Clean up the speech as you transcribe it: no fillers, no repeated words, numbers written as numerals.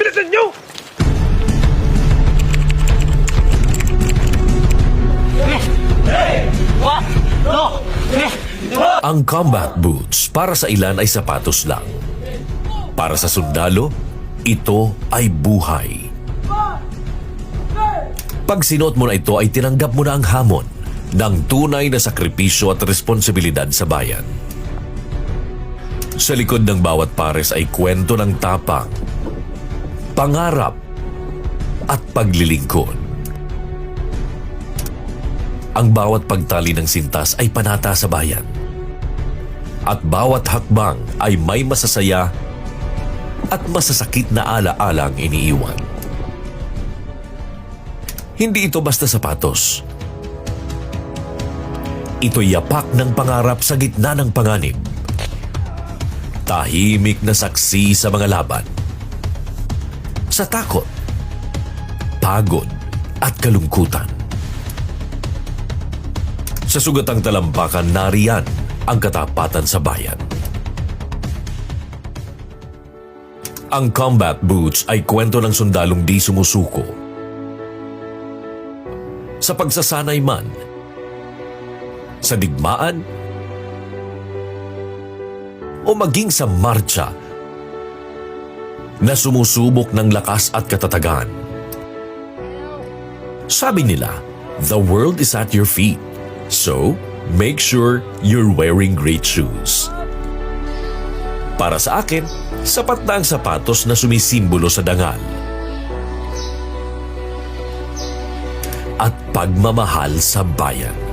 Bilisan nyo! Ang combat boots para sa ilan ay sapatos lang. Para sa sundalo, ito ay buhay. Pag sinuot mo na ito ay tinanggap mo na ang hamon ng tunay na sakripisyo at responsibilidad sa bayan. Sa likod ng bawat pares ay kwento ng tapang, pangarap at paglilingkod. Ang bawat pagtali ng sintas ay panata sa bayan. At bawat hakbang ay may masasaya at masasakit na alaala ang iniiwan. Hindi ito basta sapatos. Ito'y yapak ng pangarap sa gitna ng panganib. Tahimik na saksi sa mga laban. Sa takot, pagod at kalungkutan. Sa sugatang talampakan, nariyan ang katapatan sa bayan. Ang combat boots ay kwento ng sundalong di sumusuko. Sa pagsasanay man, sa digmaan, o maging sa marcha na sumusubok ng lakas at katatagan. Sabi nila, the world is at your feet. So, make sure you're wearing great shoes. Para sa akin, sapat na ang sapatos na sumisimbolo sa dangal at pagmamahal sa bayan.